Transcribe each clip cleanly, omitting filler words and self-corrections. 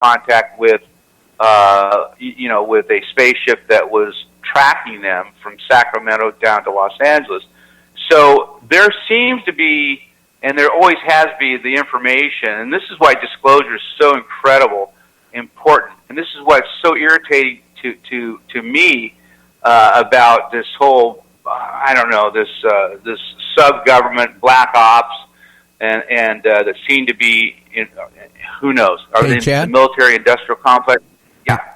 contact with, with a spaceship that was tracking them from Sacramento down to Los Angeles. So there seems to be, and there always has been, the information, and this is why disclosure is so incredible important, and this is why it's so irritating to me about this whole, this sub-government black ops, and that seem to be, who knows, are hey, in Chad? the military-industrial complex.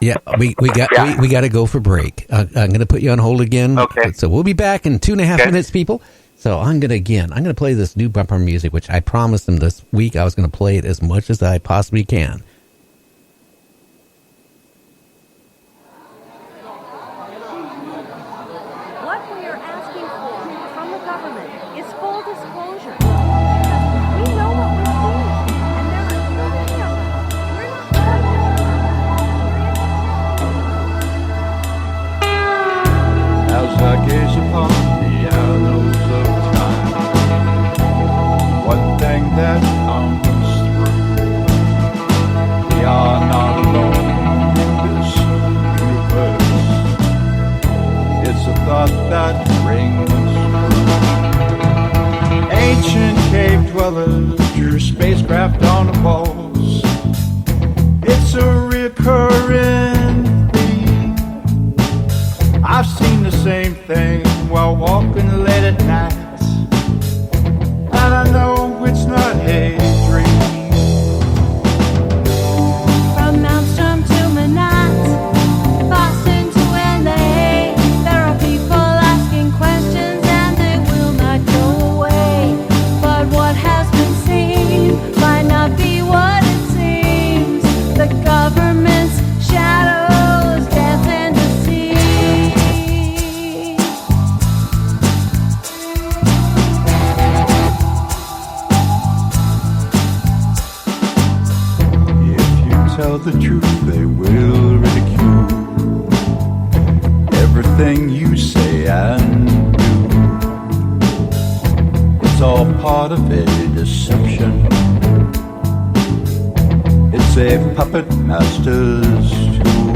Yeah, we got to go for break. I'm going to put you on hold again. Okay. So we'll be back in 2.5 minutes, people. So I'm going to play this new bumper music, which I promised them this week I was going to play it as much as I possibly can. What we are asking for from the government is full disclosure. We know what we're seeing, and there are so many of us. We're not As I gaze upon the annals of time, one thing that comes through: we are not alone in this universe. It's a thought that rings true. Ancient cave dwellers drew spacecraft on the walls. It's a recurring theme. I've seen the same thing while walking late at night, and I know it's not a dream. From Maelstrom to Manhattan, Boston to LA, there are people asking questions and they will not go away. But what has been seen might not be what it seems. The government's shadows dance in the sea. If you tell the truth, they will ridicule everything you say and do. It's all part of a deception. It's a puppet master's tool.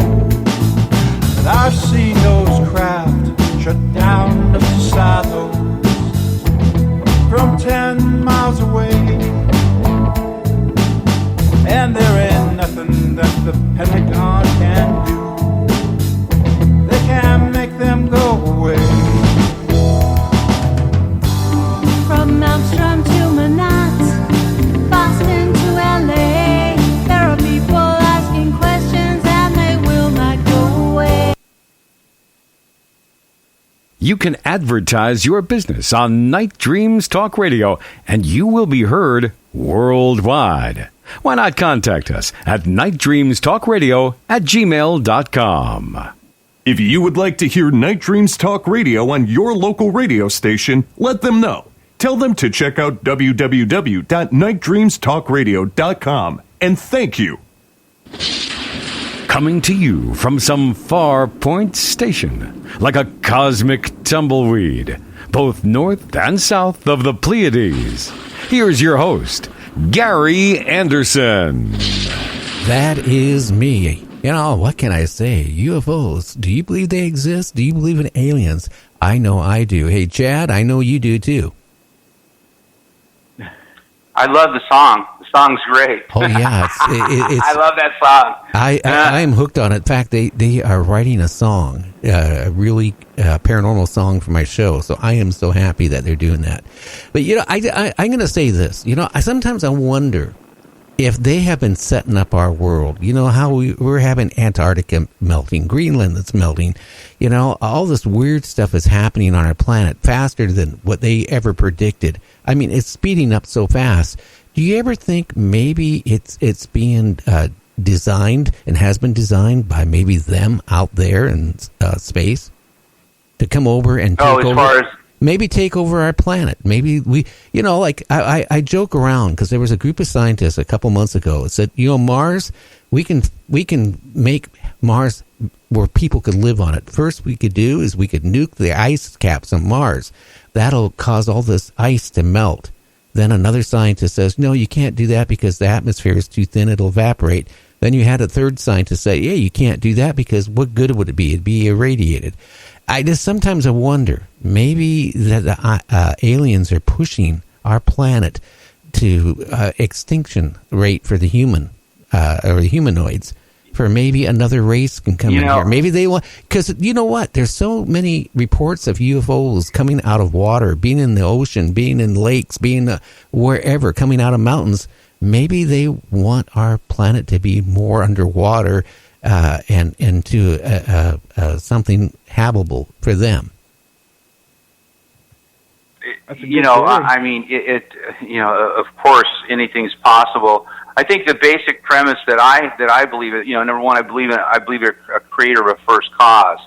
And I've seen those craft shut down up to silos from 10 miles away. And there ain't nothing that the Pentagon can do. They can't make them go away. From Maelstrom to Manhattan, Boston to LA, there are people asking questions and they will not go away. You can advertise your business on Night Dreams Talk Radio, and you will be heard worldwide. Why not contact us at nightdreamstalkradio@gmail.com. If you would like to hear Night Dreams Talk Radio on your local radio station, let them know. Tell them to check out www.nightdreamstalkradio.com. And thank you. Coming to you from some far point station, like a cosmic tumbleweed, both north and south of the Pleiades. Here's your host, Gary Anderson. That is me. You know, what can I say? UFOs. Do you believe they exist? Do you believe in aliens? I know I do. Hey, Chad, I know you do too. I love the song. The song's great. Oh, yeah. It's I love that song. I'm hooked on it. In fact, they are writing a song, a really paranormal song for my show. So I am so happy that they're doing that. But, you know, I'm going to say this. You know, sometimes I wonder if they have been setting up our world. You know, how we're having Antarctica melting, Greenland that's melting. You know, all this weird stuff is happening on our planet faster than what they ever predicted. I mean, it's speeding up so fast. Do you ever think maybe it's being designed and has been designed by maybe them out there in space to come over and take over? Maybe take over our planet. Maybe we, you know, like I joke around because there was a group of scientists a couple months ago that said, you know, Mars, we can make Mars where people could live on it. First we could do is we could nuke the ice caps on Mars. That'll cause all this ice to melt. Then another scientist says, no, you can't do that because the atmosphere is too thin. It'll evaporate. Then you had a third scientist say, yeah, you can't do that because what good would it be? It'd be irradiated. I just sometimes wonder, maybe that the aliens are pushing our planet to extinction rate for the human or the humanoids, for maybe another race can come in here. Maybe they want, because you know what? There's so many reports of UFOs coming out of water, being in the ocean, being in lakes, being wherever, coming out of mountains. Maybe they want our planet to be more underwater and to something habitable for them. I mean, of course, anything's possible. I think the basic premise that I believe it. Number one, I believe a creator of a first cause.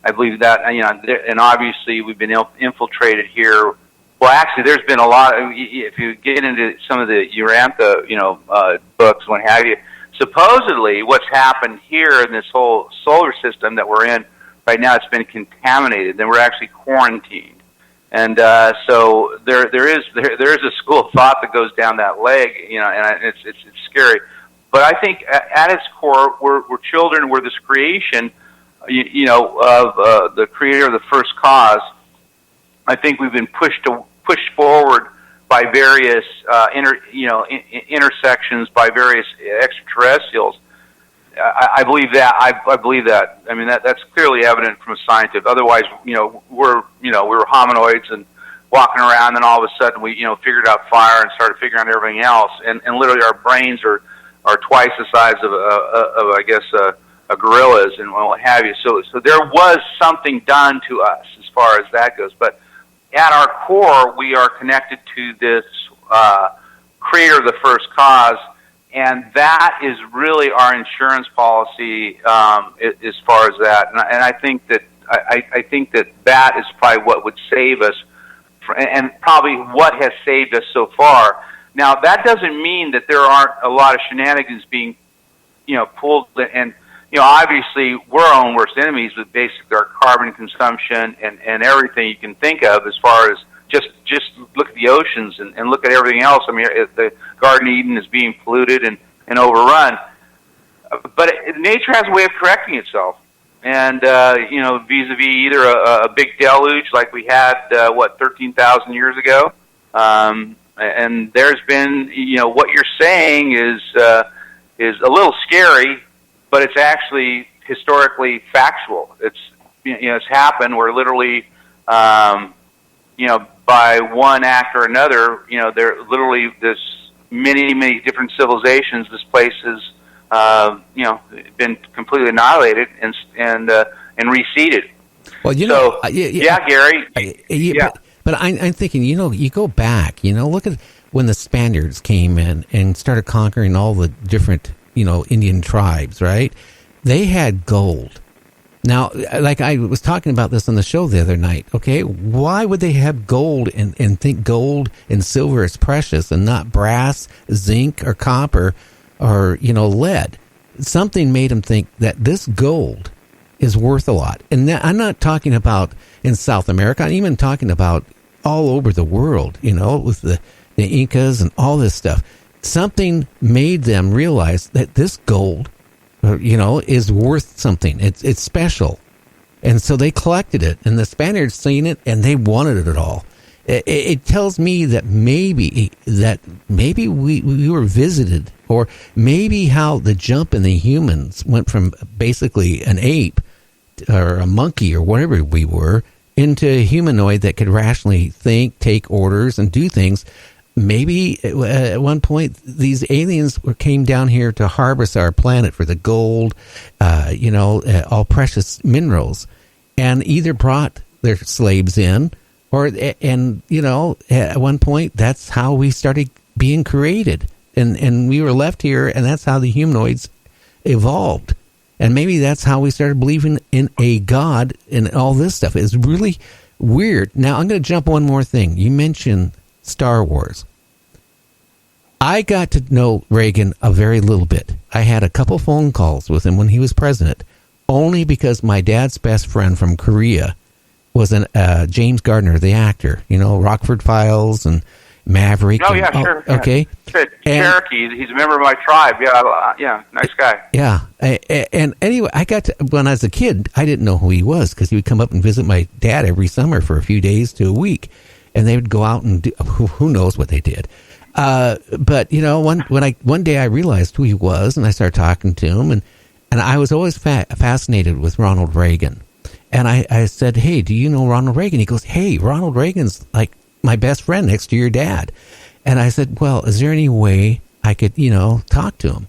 I believe that. And obviously we've been infiltrated here. Well, actually, there's been a lot. If you get into some of the Urantha, books, what have you, supposedly what's happened here in this whole solar system that we're in right now, it's been contaminated. Then we're actually quarantined. And so there is a school of thought that goes down that leg, and it's scary. But I think at its core, we're children. We're this creation, of the creator of the first cause. I think we've been pushed forward by various intersections, by various extraterrestrials. I believe that. I believe that. I mean, that's clearly evident from a scientist. Otherwise, we were hominoids and walking around, and all of a sudden we, figured out fire and started figuring out everything else. And literally, our brains are twice the size of I guess a gorilla's and what have you. So there was something done to us as far as that goes. But at our core, we are connected to this creator of the first cause. And that is really our insurance policy as far as that. And I think that I think that is probably what would save us, and probably what has saved us so far. Now, that doesn't mean that there aren't a lot of shenanigans being, pulled. And obviously, we're our own worst enemies with basically our carbon consumption and everything you can think of as far as just look at the oceans and look at everything else. I mean, the Garden of Eden is being polluted and overrun. But nature has a way of correcting itself. And, vis-a-vis either a big deluge like we had, 13,000 years ago. And there's been, what you're saying is a little scary, but it's actually historically factual. It's happened where literally, by one act or another, there literally there's many different civilizations. This place has, been completely annihilated and reseeded. Well, Gary. But I'm thinking, you go back, look at when the Spaniards came in and started conquering all the different, Indian tribes, right? They had gold. Now, like I was talking about this on the show the other night, okay, why would they have gold and think gold and silver is precious and not brass, zinc, or copper, or, lead? Something made them think that this gold is worth a lot. And I'm not talking about in South America, I'm even talking about all over the world, with the Incas and all this stuff. Something made them realize that this gold, is worth something. It's special. And so they collected it, and the Spaniards seen it, and they wanted it all. It tells me that maybe we were visited, or maybe how the jump in the humans went from basically an ape or a monkey or whatever we were into a humanoid that could rationally think, take orders, and do things. Maybe at one point these aliens came down here to harvest our planet for the gold, all precious minerals, and either brought their slaves in, at one point that's how we started being created, and we were left here, and that's how the humanoids evolved, and maybe that's how we started believing in a god and all this stuff. It's really weird. Now I'm going to jump one more thing. You mentioned Star Wars. I got to know Reagan a very little bit. I had a couple phone calls with him when he was president, only because my dad's best friend from Korea was James Gardner, the actor, Rockford Files, and Maverick. Oh, yeah, sure. Yeah. Okay. Cherokee, he's a member of my tribe. Yeah, nice guy. Yeah. And anyway, when I was a kid, I didn't know who he was because he would come up and visit my dad every summer for a few days to a week. And they would go out and do, who knows what they did. But, one day I realized who he was, and I started talking to him, and I was always fascinated with Ronald Reagan. And I said, hey, do you know Ronald Reagan? He goes, hey, Ronald Reagan's like my best friend next to your dad. And I said, well, is there any way I could, talk to him?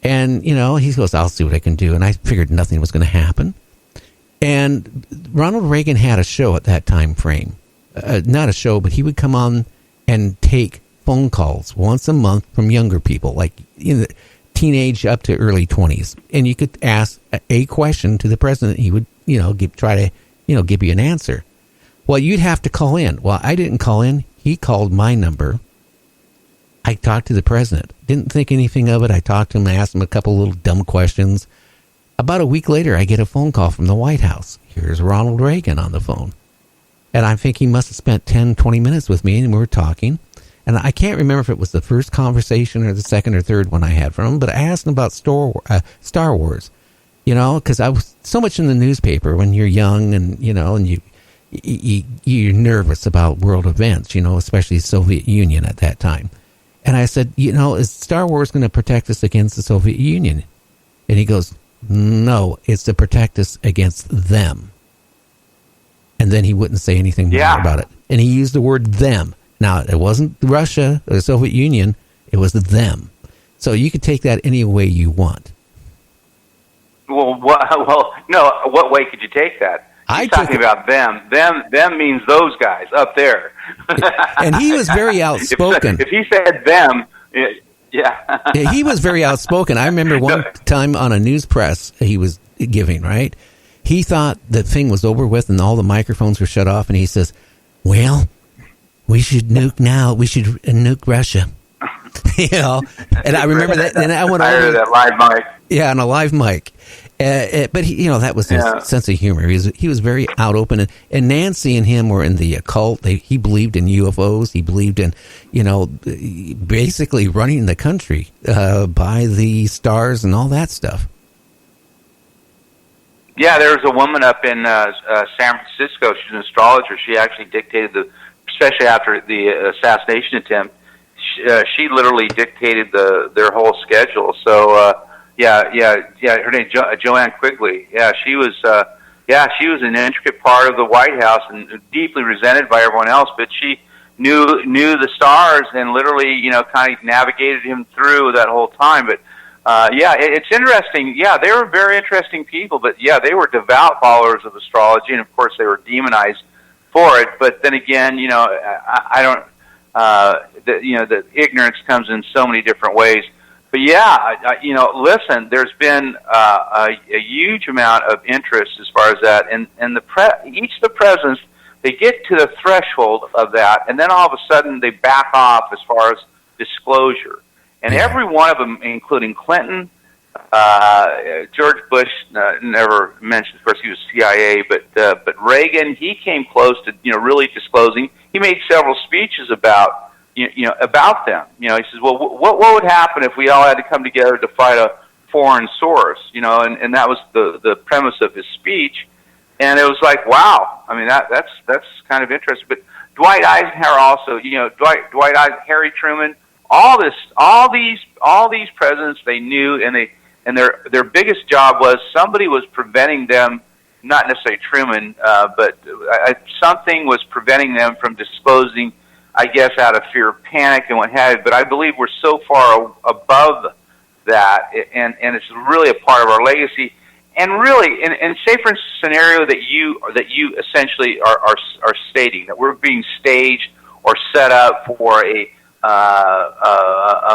And, he goes, I'll see what I can do. And I figured nothing was going to happen. And Ronald Reagan had a show at that time frame. Not a show, but he would come on and take phone calls once a month from younger people, like teenage up to early 20s. And you could ask a question to the president. He would, try to, give you an answer. Well, you'd have to call in. Well, I didn't call in. He called my number. I talked to the president. Didn't think anything of it. I talked to him. I asked him a couple little dumb questions. About a week later, I get a phone call from the White House. Here's Ronald Reagan on the phone. And I think he must have spent 10, 20 minutes with me, and we were talking. And I can't remember if it was the first conversation or the second or third one I had from him, but I asked him about Star Wars, because I was so much in the newspaper when you're young and, and you're nervous about world events, especially the Soviet Union at that time. And I said, is Star Wars going to protect us against the Soviet Union? And he goes, no, it's to protect us against them. And then he wouldn't say anything more about it. And he used the word them. Now, it wasn't Russia or the Soviet Union. It was them. So you could take that any way you want. Well, no. What way could you take that? He's talking about them. Them means those guys up there. And he was very outspoken. If he said them, yeah. He was very outspoken. I remember one time on a news press he was giving, right? He thought the thing was over with and all the microphones were shut off, and he says, well, we should nuke now. We should nuke Russia. And I remember that. And I went over that live mic. Yeah, on a live mic. But he, that was his sense of humor. He was very out open, and Nancy and him were in the occult. He believed in UFOs. He believed in, basically running the country by the stars and all that stuff. Yeah, there was a woman up in San Francisco. She's an astrologer. She actually dictated especially after the assassination attempt. She literally dictated their whole schedule. So. Yeah. Her name Joanne Quigley. Yeah, she was an intricate part of the White House and deeply resented by everyone else. But she knew the stars and literally, kind of navigated him through that whole time. But it's interesting. Yeah, they were very interesting people. But yeah, they were devout followers of astrology, and of course they were demonized for it. But then again, I don't. The ignorance comes in so many different ways. But yeah, listen, there's been a huge amount of interest as far as that, and each of the presidents, they get to the threshold of that, and then all of a sudden they back off as far as disclosure. And every one of them, including Clinton, George Bush, never mentioned, of course, he was CIA, but Reagan, he came close to really disclosing. He made several speeches about them. He says, well, what would happen if we all had to come together to fight a foreign source? And that was the premise of his speech. And it was like, wow. I mean, that's kind of interesting. But Dwight Eisenhower also, Dwight Eisenhower, Harry Truman, all these presidents, they knew, and their biggest job was somebody was preventing them, not necessarily Truman, but something was preventing them from disclosing, I guess, out of fear of panic and what have you. But I believe we're so far above that, and it's really a part of our legacy. And really, in say for instance, scenario that you essentially are stating, that we're being staged or set up for a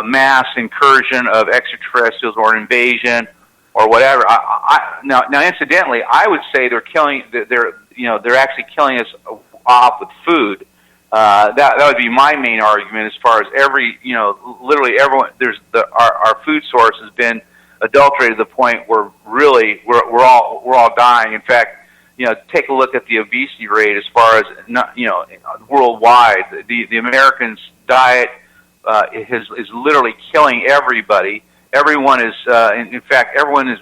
mass incursion of extraterrestrials or invasion or whatever. Now, incidentally, I would say they're actually killing us off with food. That would be my main argument as far as literally everyone. Our food source has been adulterated to the point where really we're all dying. In fact, take a look at the obesity rate as far as worldwide. The Americans' diet is literally killing everybody. Everyone is, in fact, everyone is